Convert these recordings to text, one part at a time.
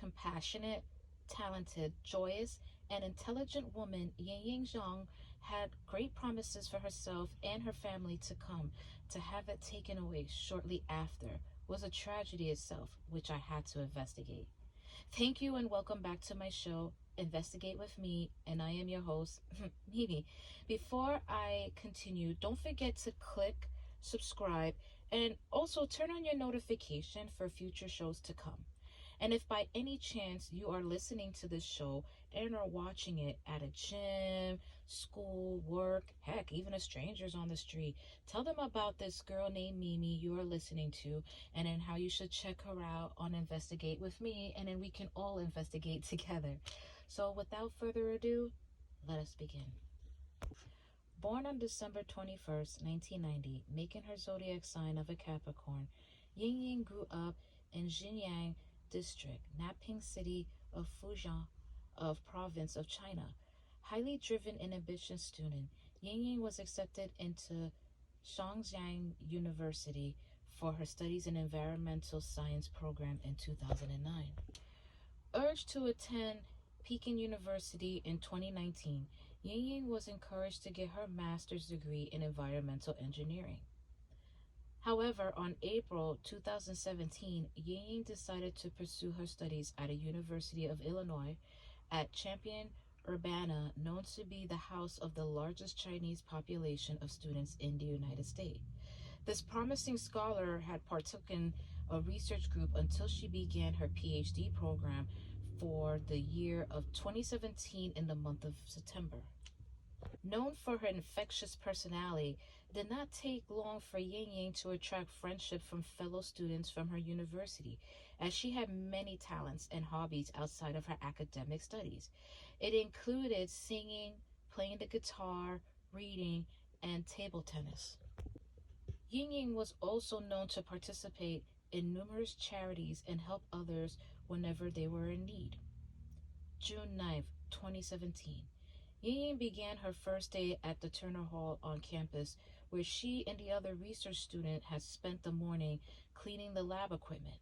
compassionate, talented, joyous, and intelligent woman, Yingying Zhang, had great promises for herself and her family to come. To have it taken away shortly after was a tragedy itself, which I had to investigate. Thank you and welcome back to my show, Investigate with Me, and I am your host, Mimi. Before I continue, don't forget to click subscribe and also turn on your notification for future shows to come. And if by any chance you are listening to this show and are watching it at a gym, school, work, heck, even a stranger's on the street, tell them about this girl named Mimi you are listening to, and then how you should check her out on Investigate with Me, and then we can all investigate together. So without further ado, let us begin. Born on December 21st, 1990, making her zodiac sign of a Capricorn, Yingying grew up in Xinjiang District, Naping City of Fujian of Province of China. Highly driven and ambitious student, Yingying was accepted into Shangjiang University for her studies in environmental science program in 2009. Urged to attend Peking University in 2019, Yingying was encouraged to get her master's degree in environmental engineering. However, on April 2017, Yingying decided to pursue her studies at a University of Illinois at Champion Urbana, known to be the house of the largest Chinese population of students in the United States. This promising scholar had partaken a research group until she began her PhD program for the year of 2017 in the month of September. Known for her infectious personality, it did not take long for Yingying to attract friendship from fellow students from her university, as she had many talents and hobbies outside of her academic studies. It included singing, playing the guitar, reading, and table tennis. Yingying was also known to participate in numerous charities and help others whenever they were in need. June 9th, 2017. Yingying began her first day at the Turner Hall on campus, where she and the other research student had spent the morning cleaning the lab equipment.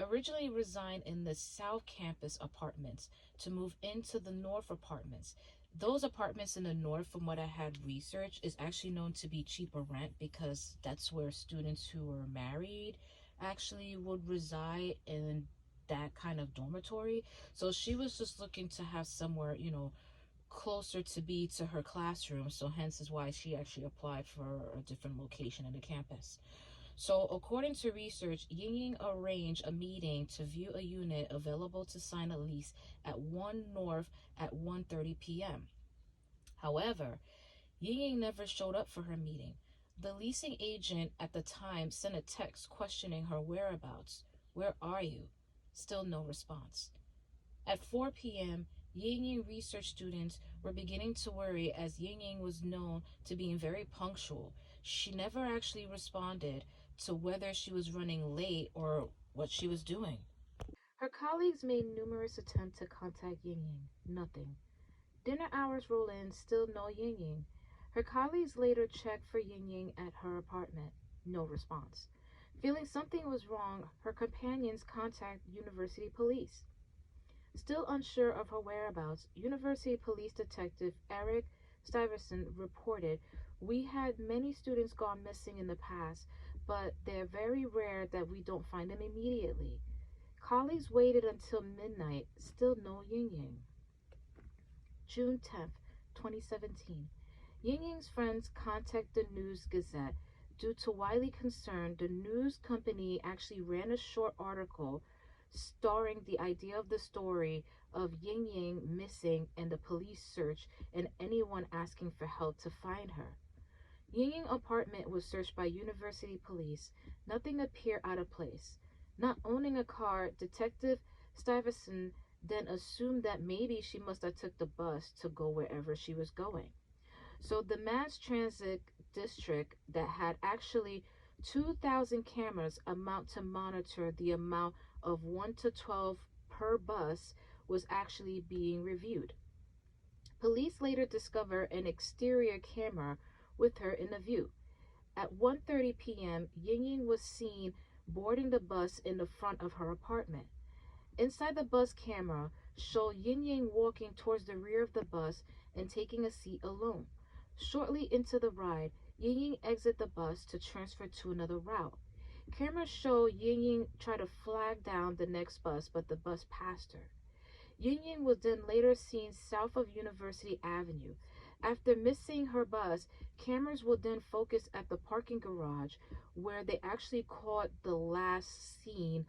Originally resigned in the South Campus apartments to move into the North apartments. Those apartments in the North, from what I had researched, is actually known to be cheaper rent because that's where students who are married actually would reside in that kind of dormitory. So she was just looking to have somewhere, closer to be to her classroom. So hence is why she actually applied for a different location in the campus. So according to research, Yingying arranged a meeting to view a unit available to sign a lease at 1 North at 1:30 p.m. However, Yingying never showed up for her meeting. The leasing agent at the time sent a text questioning her whereabouts. Where are you? Still no response. At 4 p.m., Yingying research students were beginning to worry, as Yingying was known to being very punctual. She never actually responded to whether she was running late or what she was doing. Her colleagues made numerous attempts to contact Yingying. Nothing. Dinner hours roll in, still no Yingying. Her colleagues later checked for Yingying at her apartment. No response. Feeling something was wrong, her companions contacted university police. Still unsure of her whereabouts, University Police Detective Eric Stuyvesant reported, "We had many students gone missing in the past, but they're very rare that we don't find them immediately." Colleagues waited until midnight, still no Yingying. June 10th, 2017. Yingying's friends contacted the News Gazette. Due to widely concern, the news company actually ran a short article starring the idea of the story of Yingying missing and the police search and anyone asking for help to find her. Yingying's apartment was searched by university police. Nothing appeared out of place. Not owning a car, Detective Stuyvesant then assumed that maybe she must have took the bus to go wherever she was going. So the mass transit district that had actually 2,000 cameras amount to monitor the amount of 1 to 12 per bus was actually being reviewed. Police later discovered an exterior camera with her in the view. At 1:30 p.m., Yingying was seen boarding the bus in the front of her apartment. Inside the bus camera showed Yingying walking towards the rear of the bus and taking a seat alone. Shortly into the ride, Yingying exited the bus to transfer to another route. Cameras show Yingying try to flag down the next bus, but the bus passed her. Yingying was then later seen south of University Avenue. After missing her bus, cameras would then focus at the parking garage where they actually caught the last scene.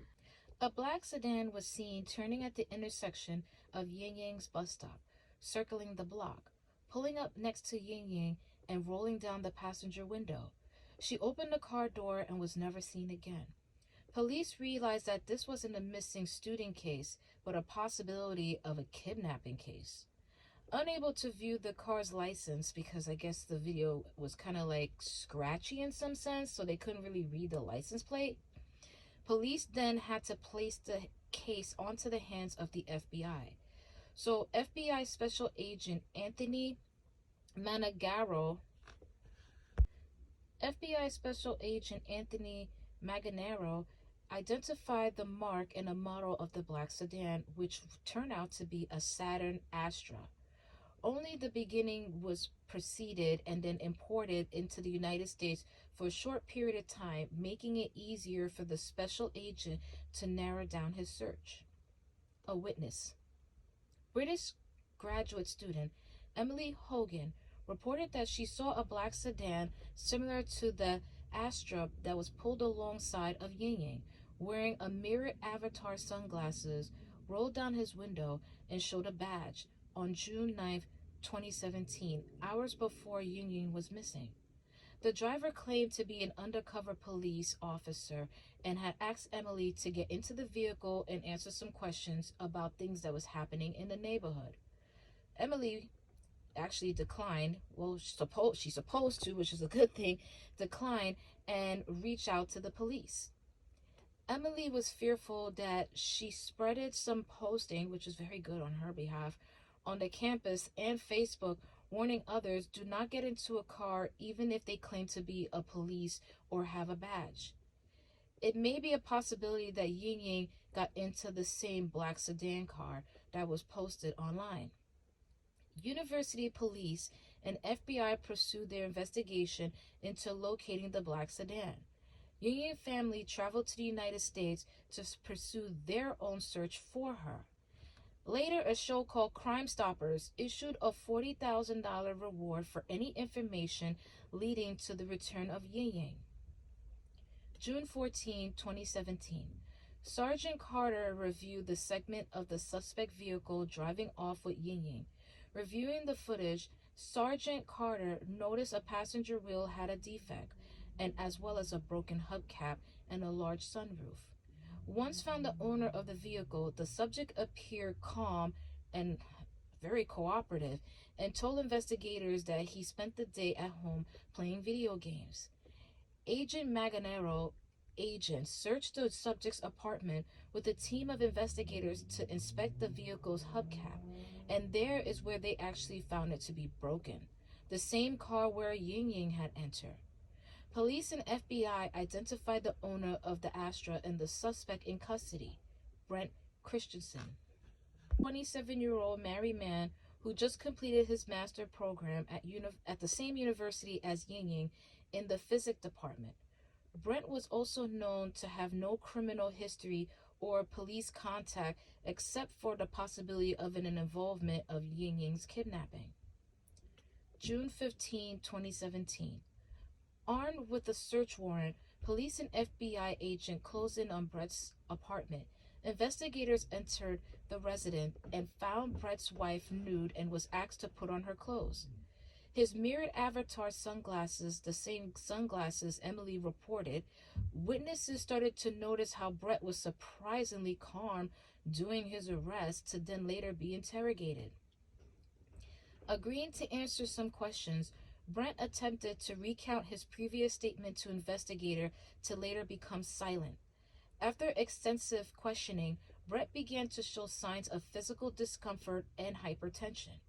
A black sedan was seen turning at the intersection of Yingying's bus stop, circling the block, pulling up next to Yingying and rolling down the passenger window. She opened the car door and was never seen again. Police realized that this wasn't a missing student case, but a possibility of a kidnapping case. Unable to view the car's license because I guess the video was kind of like scratchy in some sense, so they couldn't really read the license plate, police then had to place the case onto the hands of the FBI. So FBI Special Agent Anthony Managaro identified the mark and a model of the black sedan, which turned out to be a Saturn Astra. Only the beginning was preceded and then imported into the United States for a short period of time, making it easier for the special agent to narrow down his search. A witness. British graduate student Emily Hogan reported that she saw a black sedan similar to the Astra that was pulled alongside of Yingying, wearing a mirrored avatar sunglasses, rolled down his window, and showed a badge on June 9, 2017, hours before Yingying was missing. The driver claimed to be an undercover police officer and had asked Emily to get into the vehicle and answer some questions about things that was happening in the neighborhood. Emily actually declined. Well, she's supposed to, which is a good thing, declined and reach out to the police. Emily was fearful that she spreaded some posting, which is very good on her behalf, on the campus and Facebook, warning others do not get into a car even if they claim to be a police or have a badge. It may be a possibility that Yingying got into the same black sedan car that was posted online. University police and FBI pursued their investigation into locating the black sedan. Yingying family traveled to the United States to pursue their own search for her. Later, a show called Crime Stoppers issued a $40,000 reward for any information leading to the return of Yingying. June 14, 2017. Sergeant Carter reviewed the segment of the suspect vehicle driving off with Yingying. Reviewing the footage, Sergeant Carter noticed a passenger wheel had a defect, and as well as a broken hubcap and a large sunroof. Once found the owner of the vehicle, the subject appeared calm and very cooperative and told investigators that he spent the day at home playing video games. Agent Maganero searched the subject's apartment with a team of investigators to inspect the vehicle's hubcap, and there is where they actually found it to be broken, the same car where Yingying had entered. Police and FBI identified the owner of the Astra and the suspect in custody, Brent Christensen, a 27-year-old married man who just completed his master program at the same university as Yingying in the physics department. Brent was also known to have no criminal history or police contact except for the possibility of an involvement of Yingying's kidnapping. June 15, 2017. Armed with a search warrant, police and FBI agent closed in on Brett's apartment. Investigators entered the residence and found Brett's wife nude and was asked to put on her clothes. His mirrored avatar sunglasses, the same sunglasses Emily reported, witnesses started to notice how Brett was surprisingly calm during his arrest to then later be interrogated. Agreeing to answer some questions, Brent attempted to recount his previous statement to investigator to later become silent. After extensive questioning, Brett began to show signs of physical discomfort and hypertension.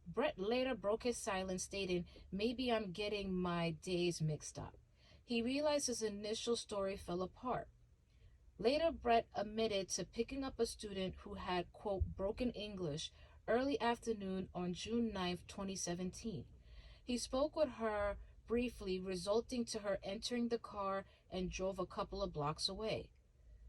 Brett later broke his silence, stating, "Maybe I'm getting my days mixed up." He realized his initial story fell apart. Later, Brett admitted to picking up a student who had, quote, broken English early afternoon on June 9th, 2017. He spoke with her briefly, resulting to her entering the car and drove a couple of blocks away.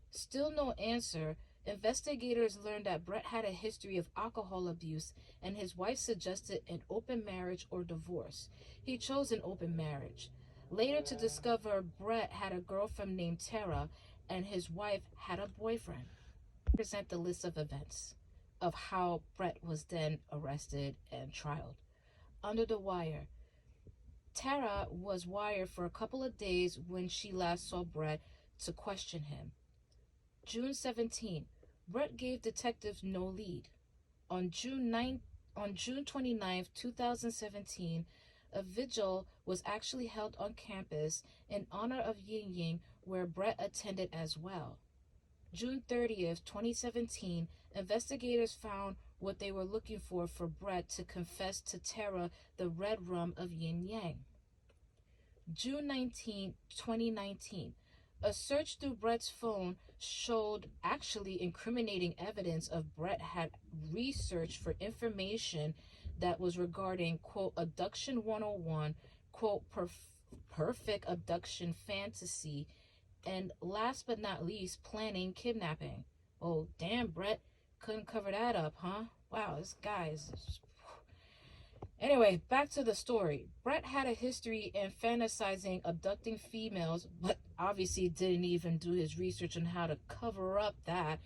Still no answer. Investigators learned that Brett had a history of alcohol abuse, and his wife suggested an open marriage or divorce. He chose an open marriage. Later to discover Brett had a girlfriend named Tara, and his wife had a boyfriend. Present the list of events of how Brett was then arrested and trialed. Under the wire. Tara was wired for a couple of days when she last saw Brett to question him. June 17, Brett gave detectives no lead. On June 29th, 2017, a vigil was actually held on campus in honor of Yingying, where Brett attended as well. June 30th, 2017, investigators found what they were looking for Brett to confess to Tara the Redrum of Yingying. June 19, 2019, a search through Brett's phone showed actually incriminating evidence of Brett had researched for information that was regarding, quote, abduction 101, quote, perfect abduction fantasy, and last but not least, planning kidnapping. Oh, damn, Brett couldn't cover that up, huh? Wow, this guy is... Anyway, back to the story. Brett had a history in fantasizing abducting females, but obviously didn't even do his research on how to cover up that.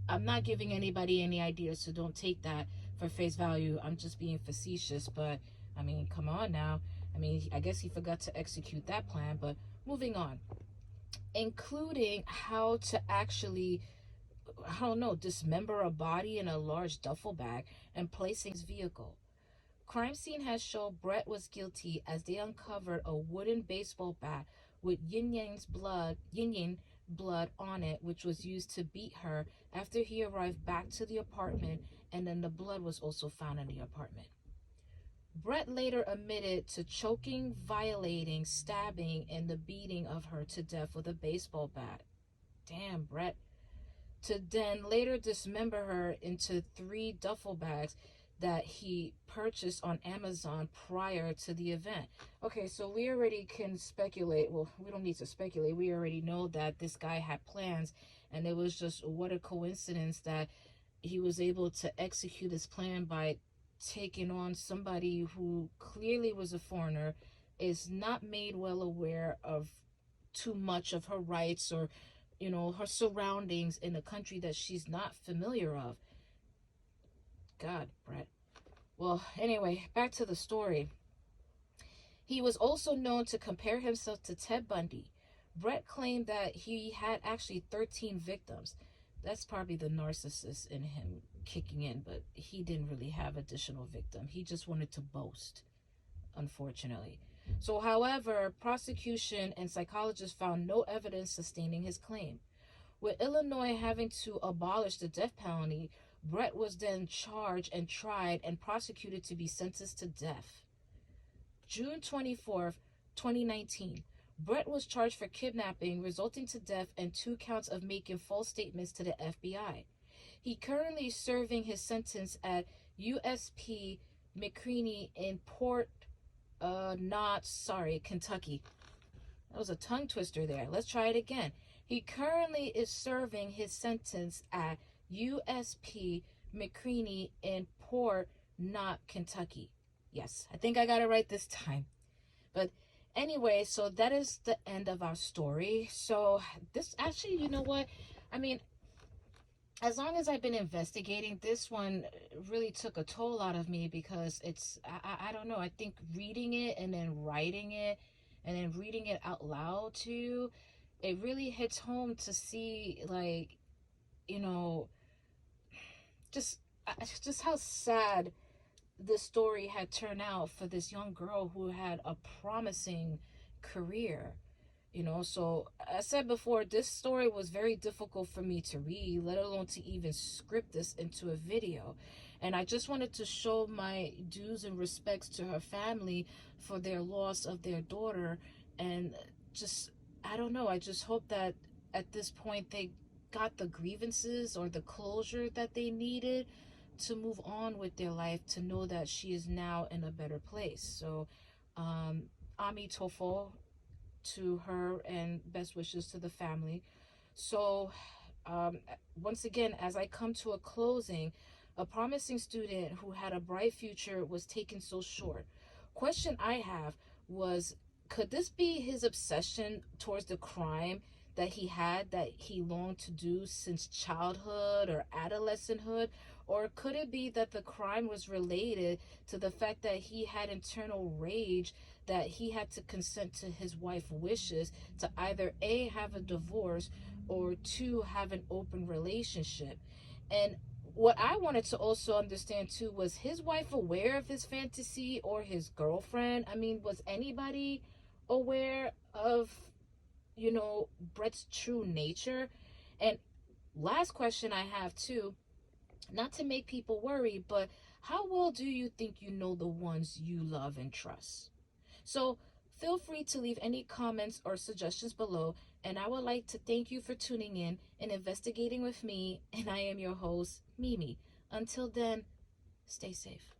I'm not giving anybody any ideas, so don't take that for face value. I'm just being facetious, but I mean, come on now. I mean, I guess he forgot to execute that plan, but moving on. Including how to actually, I don't know, dismember a body in a large duffel bag and placing his vehicle. Crime scene has shown Brett was guilty as they uncovered a wooden baseball bat with Yingying blood on it, which was used to beat her after he arrived back to the apartment, and then the blood was also found in the apartment. Brett later admitted to choking, violating, stabbing, and the beating of her to death with a baseball bat. Damn, Brett. To then later dismember her into 3 duffel bags that he purchased on Amazon prior to the event. Okay, so we already can speculate. Well, we don't need to speculate. We already know that this guy had plans, and it was just what a coincidence that he was able to execute his plan by taking on somebody who clearly was a foreigner, is not made well aware of too much of her rights or, you know, her surroundings in a country that she's not familiar of. God, Brett. Well, anyway, back to the story. He was also known to compare himself to Ted Bundy. Brett claimed that he had actually 13 victims. That's probably the narcissist in him kicking in, but he didn't really have additional victims. He just wanted to boast, unfortunately. So, however, prosecution and psychologists found no evidence sustaining his claim. With Illinois having to abolish the death penalty, Brett was then charged and tried and prosecuted to be sentenced to death. June 24th, 2019, Brett was charged for kidnapping resulting to death and 2 counts of making false statements to the FBI. He currently is serving his sentence at USP McCreary in Kentucky. That was a tongue twister there. Let's try it again. He currently is serving his sentence at USP McCreary in Kentucky. Yes, I think I got it right this time. But anyway, so that is the end of our story. So this actually, you know what? I mean, as long as I've been investigating, this one really took a toll out of me because it's, I don't know, I think reading it and then writing it and then reading it out loud to you, it really hits home to see, like, you know, just how sad this story had turned out for this young girl who had a promising career. You know, so I said before, this story was very difficult for me to read, let alone to even script this into a video. And I just wanted to show my dues and respects to her family for their loss of their daughter. And just, I don't know, I just hope that at this point they got the grievances or the closure that they needed to move on with their life, to know that she is now in a better place. So, Amitofo to her, and best wishes to the family. So, um, once again, as I come to a closing, a promising student who had a bright future was taken so short. Question I have was, could this be his obsession towards the crime that he had, that he longed to do since childhood or adolescenthood? Or could it be that the crime was related to the fact that he had internal rage, that he had to consent to his wife's wishes to either A, have a divorce, or two, have an open relationship? And what I wanted to also understand too was, his wife aware of his fantasy, or his girlfriend? I mean, was anybody aware of, Brett's true nature? And last question I have too, not to make people worry, but how well do you think you know the ones you love and trust? So feel free to leave any comments or suggestions below, and I would like to thank you for tuning in and investigating with me, and I am your host, Mimi. Until then, stay safe.